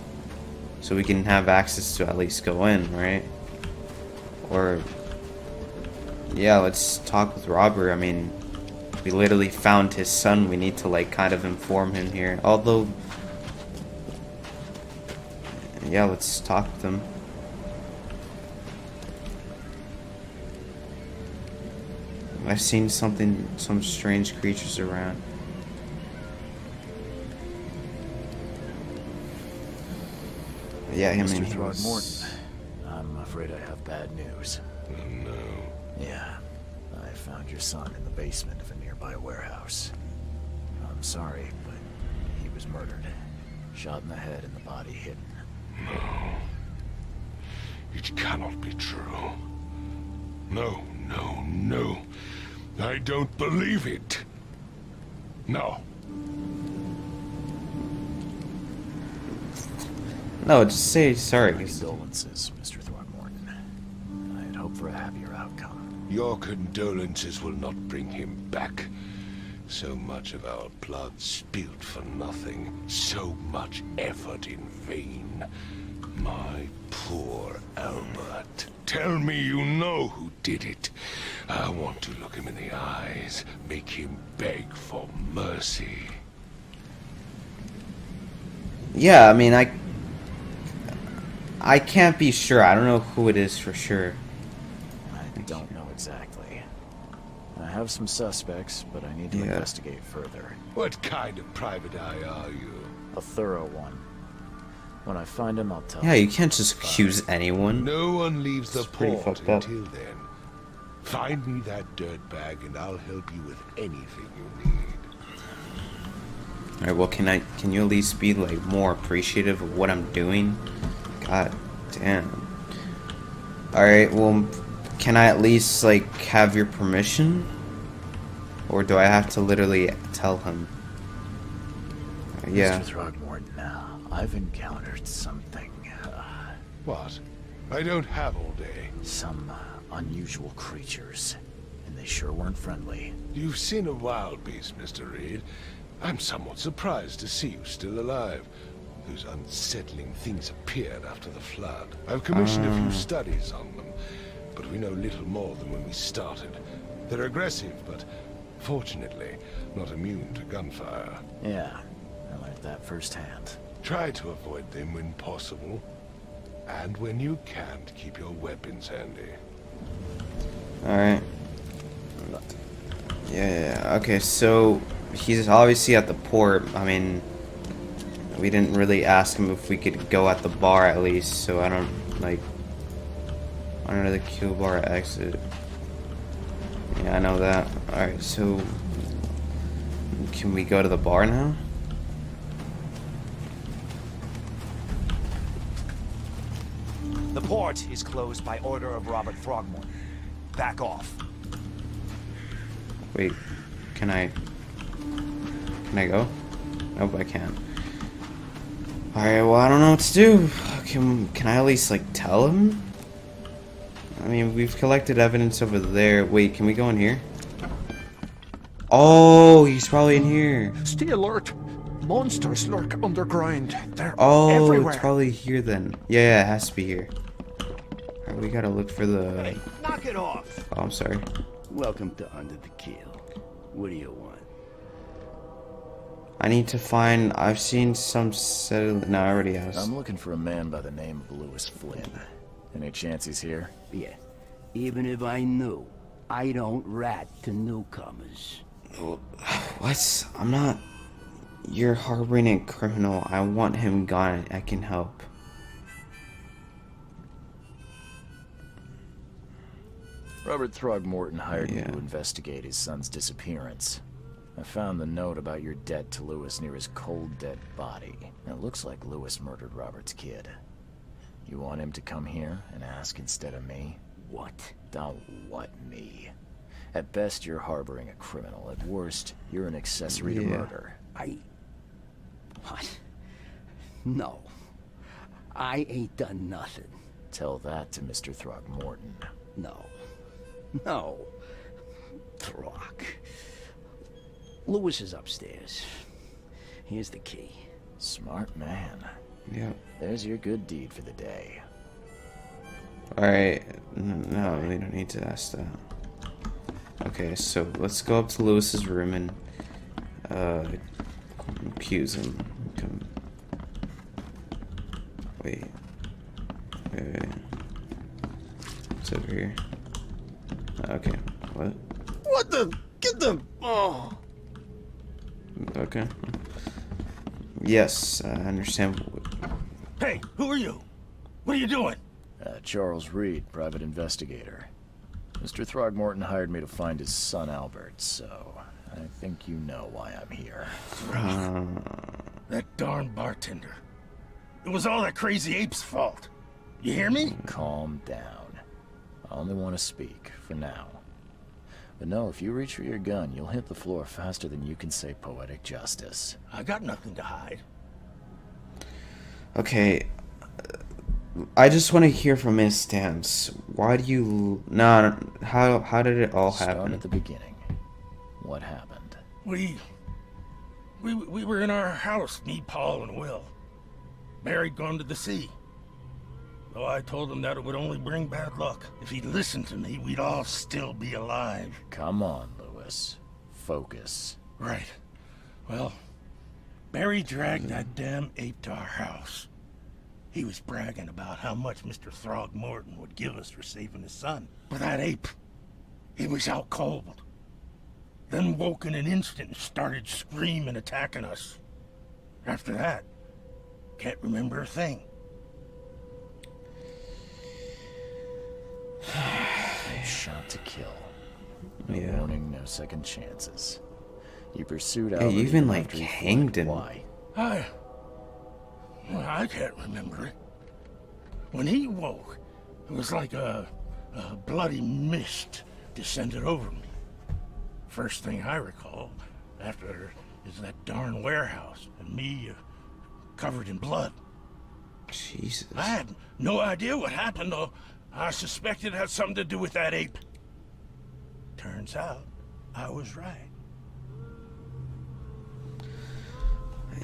So we can have access to at least go in, right? Or... Yeah, let's talk with Robert. I mean... We literally found his son. We need to, like, kind of inform him here. Although... Yeah, let's talk with him. I've seen some strange creatures around. Yeah, I mean, Mr. Throgmorton, I'm afraid I have bad news. Oh, no. Yeah, I found your son in the basement of a nearby warehouse. I'm sorry, but he was murdered. Shot in the head and the body hidden. No. It cannot be true. No, no, no. I don't believe it. No. No, just say sorry. My condolences, Mr. Throgmorton. I had hoped for a happier outcome. Your condolences will not bring him back. So much of our blood spilled for nothing. So much effort in vain. My poor Albert. Tell me you know who did it. I want to look him in the eyes, make him beg for mercy. Yeah, I mean, I can't be sure. I don't know who it is for sure. I don't know exactly. I have some suspects, but I need to investigate further. What kind of private eye are you? A thorough one. When I find him, I'll tell Yeah, you. you can't just accuse anyone. No one leaves the It's pretty port fucked up. until then. Find me that dirtbag and I'll help you with anything you need. Alright, well, can you at least be, like, more appreciative of what I'm doing? God damn. Alright, well, can I at least, like, have your permission? Or do I have to literally tell him? Yeah. Mr. Throgmorton, I've encountered something. What? I don't have all day. Some unusual creatures. And they sure weren't friendly. You've seen a wild beast, Mr. Reed. I'm somewhat surprised to see you still alive. Those unsettling things appeared after the flood. I've commissioned a few studies on them, but we know little more than when we started. They're aggressive, but fortunately not immune to gunfire. Yeah, I learned that firsthand. Try to avoid them when possible. And when you can't, keep your weapons handy. Alright. Yeah, okay, so he's obviously at the port. I mean, we didn't really ask him if we could go at the bar at least, so I don't, like, under the Q bar exit. Yeah, I know that. Alright, so can we go to the bar now? The port is closed by order of Robert Throgmorton. Back off. Wait, can I go? Nope, I can't. Alright, well, I don't know what to do. Can I at least, like, tell him? I mean, we've collected evidence over there. Wait, can we go in here? Oh, he's probably in here. Stay alert. Monsters lurk underground. They're Oh, everywhere. it's probably here then. Yeah, it has to be here. Alright, we gotta look for the... Knock it off. Oh, I'm sorry. Welcome to Under the Kill. What do you want? I need to find... I've seen some... No, I already have. I'm looking for a man by the name of Lewis Flynn. Any chance he's here? Yeah. Even if I knew, I don't rat to newcomers. What? I'm not... You're harboring a criminal. I want him gone. I can help. Robert Throgmorton hired me to investigate his son's disappearance. I found the note about your debt to Lewis near his cold, dead body. And it looks like Lewis murdered Robert's kid. You want him to come here and ask instead of me? What? Don't what me. At best, you're harboring a criminal. At worst, you're an accessory to murder. What? No. I ain't done nothing. Tell that to Mr. Throgmorton. No. No. Throg. Lewis is upstairs. Here's the key. Smart man. Yep. There's your good deed for the day. Alright. No, we don't need to ask that. Okay, so let's go up to Lewis's room and accuse him. Wait. It's over here. Okay. What? What the? Get the... Oh. Okay. Yes, I understand. Hey, who are you? What are you doing? Charles Reed, private investigator. Mr. Throgmorton hired me to find his son Albert, so I think you know why I'm here. That darn bartender. It was all that crazy ape's fault. You hear me? Calm down. I only want to speak, for now. But no, if you reach for your gun, you'll hit the floor faster than you can say poetic justice. I got nothing to hide. Okay. I just want to hear from his stance. Why do you... No, how did it all happen? Start at the beginning. What happened? We were in our house, me, Paul, and Will. Barry'd gone to the sea. Though I told him that it would only bring bad luck. If he'd listened to me, we'd all still be alive. Come on, Lewis. Focus. Right. Well, Barry dragged that damn ape to our house. He was bragging about how much Mr. Throgmorton would give us for saving his son. But that ape, he was out cold. Then woke in an instant and started screaming, attacking us. After that, can't remember a thing. Shot to kill. No warning, no second chances. You pursued Yeah, Albert. you even like hanged him. Why? I can't remember it. When he woke, it was like a bloody mist descended over me. First thing I recall after is that darn warehouse and me covered in blood. Jesus. I had no idea what happened, though. I suspected it had something to do with that ape. Turns out, I was right.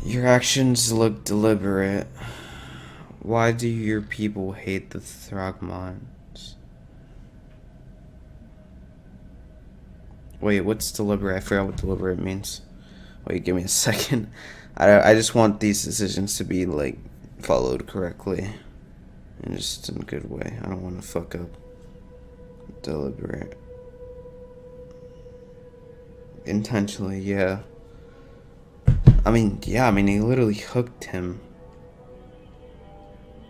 Your actions look deliberate. Why do your people hate the Throgmortons? Wait, what's deliberate? I forgot what deliberate means. Wait, give me a second. I just want these decisions to be, like, followed correctly. And just in a good way. I don't want to fuck up. Deliberate. Intentionally, yeah. I mean, he literally hooked him.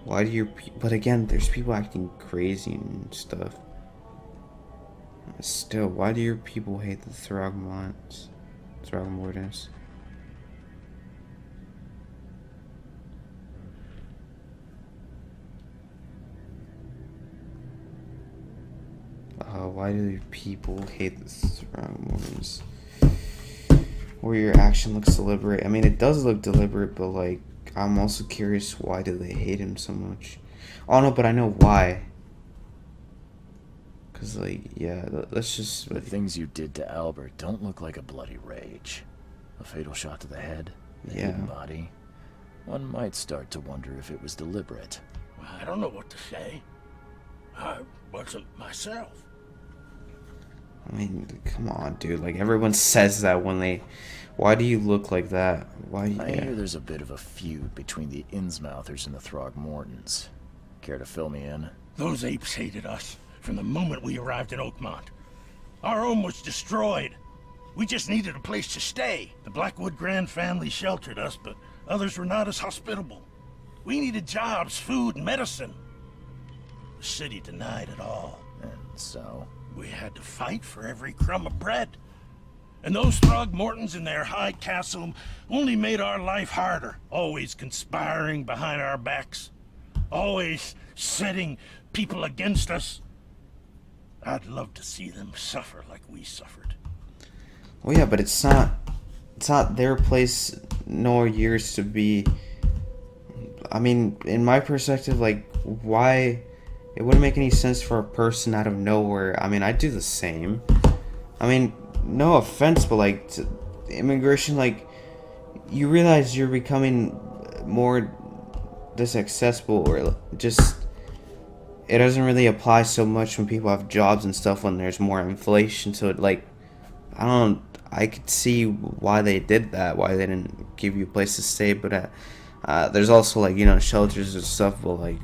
Why do your people... But again, there's people acting crazy and stuff. Still, why do your people hate the Throgmortons? Why do your people hate the Throgmortons? Or your action looks deliberate. I mean, it does look deliberate, but like, I'm also curious, why do they hate him so much? Oh no, but I know why. Cause like, yeah, let's just... The things you did to Albert don't look like a bloody rage. A fatal shot to the head, the hidden body. One might start to wonder if it was deliberate. I don't know what to say. I wasn't myself. I mean, come on, dude. Like, everyone says that when they... Why do you look like that? Why? I hear there's a bit of a feud between the Innsmouthers and the Throgmortons. Care to fill me in? Those apes hated us from the moment we arrived in Oakmont. Our home was destroyed. We just needed a place to stay. The Blackwood Grand family sheltered us, but others were not as hospitable. We needed jobs, food, and medicine. The city denied it all. And so? We had to fight for every crumb of bread. And those Throgmortons in their high castle only made our life harder. Always conspiring behind our backs. Always setting people against us. I'd love to see them suffer like we suffered. Well, yeah, but it's not their place nor yours to be. I mean, in my perspective, like, why? It wouldn't make any sense for a person out of nowhere. I mean, I'd do the same. I mean, no offense, but like, immigration, like, you realize you're becoming more accessible, or just, it doesn't really apply so much when people have jobs and stuff, when there's more inflation. So it, like, I could see why they did that, why they didn't give you a place to stay, but there's also, like, you know, shelters and stuff, but like,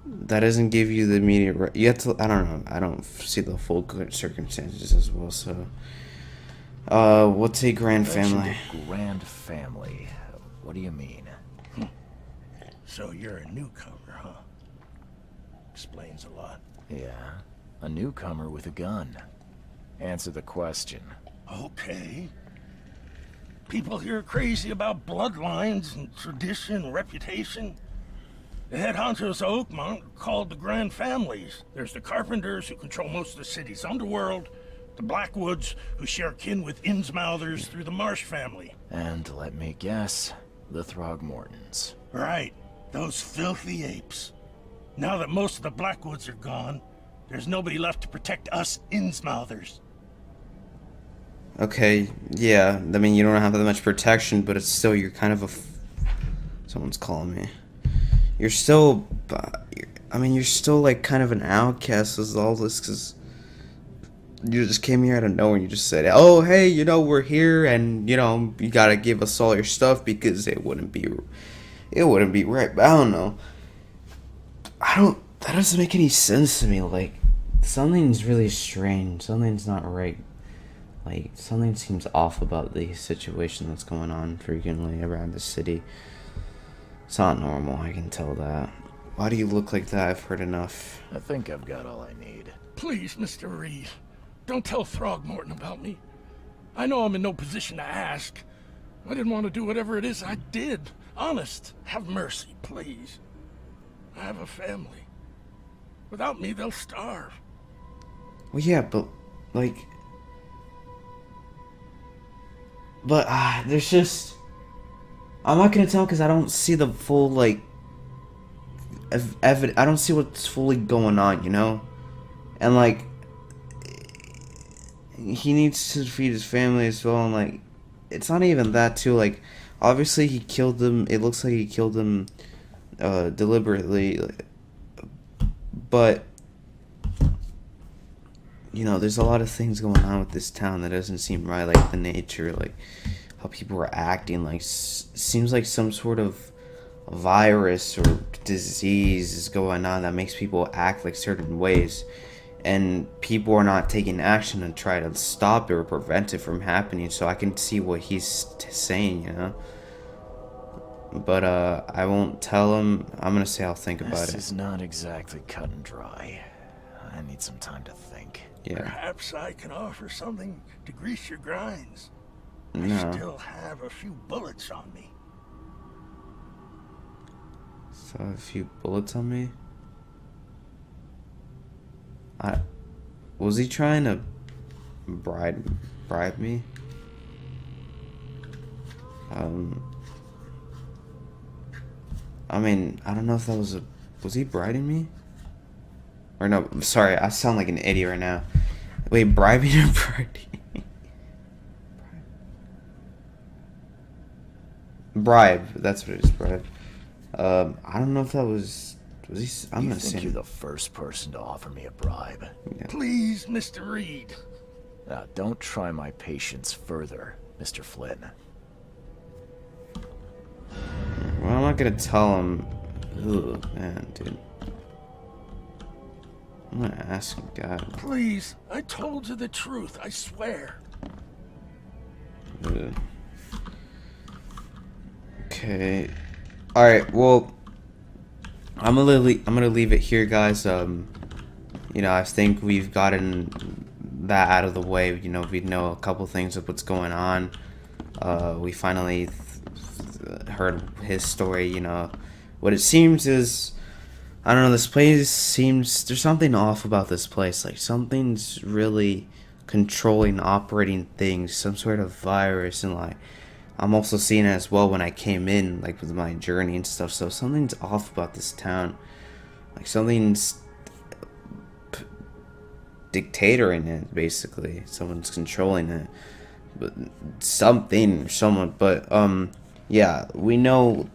that doesn't give you the immediate you have to, I don't know, I don't see the full good circumstances as well. So what's a grand family? Grand family, what do you mean? So you're a newcomer, huh? Explains a lot. Yeah, a newcomer with a gun. Answer the question. Okay. People here are crazy about bloodlines and tradition and reputation. The head honchos of Oakmont are called the Grand Families. There's the Carpenters, who control most of the city's underworld, the Blackwoods, who share kin with Innsmouthers through the Marsh family. And let me guess, the Throgmortons. Right, those filthy apes. Now that most of the Blackwoods are gone, there's nobody left to protect us Innsmouthers. Okay, yeah, I mean, you don't have that much protection, but it's still, you're kind of someone's calling me. You're still, I mean, you're still, like, kind of an outcast with all this, because you just came here out of nowhere and you just said, oh, hey, you know, we're here, and, you know, you gotta give us all your stuff, because it wouldn't be right. But I don't know. That doesn't make any sense to me. Like, something's really strange. Something's not right. Like, something seems off about the situation that's going on frequently around the city. It's not normal, I can tell that. Why do you look like that? I've heard enough. I think I've got all I need. Please, Mr. Reed, don't tell Throgmorton about me. I know I'm in no position to ask. I didn't want to do whatever it is I did. Honest, have mercy, please. I have a family. Without me, they'll starve. Well, yeah, but, like... But, there's just... I'm not gonna tell because I don't see the full, like... I don't see what's fully going on, you know? And, like... He needs to feed his family as well, and, like... It's not even that, too, like... Obviously, he killed them. It looks like he killed them deliberately. But... You know, there's a lot of things going on with this town that doesn't seem right, like the nature, like how people are acting, like seems like some sort of virus or disease is going on that makes people act like certain ways, and people are not taking action to try to stop it or prevent it from happening. So I can see what he's saying, you know. But I won't tell him. I'm gonna say I'll think about it. This is not exactly cut and dry. I need some time to think. Yeah. Perhaps I can offer something to grease your grinds. No. I still have a few bullets on me. So a few bullets on me? Was he trying to bribe me? I mean, I don't know if that was he bribing me? Or no, sorry, I sound like an idiot right now. Wait, bribing or bribing? Bribe, that's what it is, bribe. I don't know if that was Was he? I'm You gonna think say. you're the first person to offer me a bribe? Yeah. Please, Mr. Reed. Now, don't try my patience further, Mr. Flynn. Well, I'm not gonna tell him. Ooh, man, dude. I'm gonna ask him, God. Please, I told you the truth, I swear. Ugh. Okay. All right. Well, I'm gonna leave it here, guys. You know, I think we've gotten that out of the way. You know, we know a couple things of what's going on. We finally heard his story. You know, what it seems is, I don't know, this place seems, there's something off about this place. Like, something's really controlling, operating things, some sort of virus, and like, I'm also seeing it as well when I came in, like, with my journey and stuff. So something's off about this town. Like, something's dictating it, basically. Someone's controlling it. But something or someone. But yeah, we know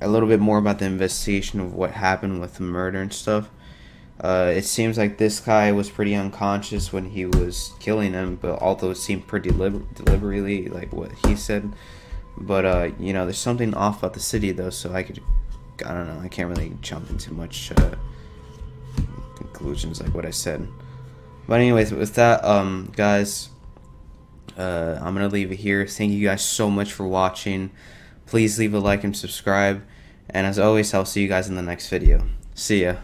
a little bit more about the investigation of what happened with the murder and stuff. It seems like this guy was pretty unconscious when he was killing him, but although it seemed pretty deliberately, like what he said. But you know, there's something off about the city though, so I don't know, I can't really jump into much conclusions like what I said. But anyways, with that, guys, I'm gonna leave it here. Thank you guys so much for watching. Please leave a like and subscribe, and as always, I'll see you guys in the next video. See ya.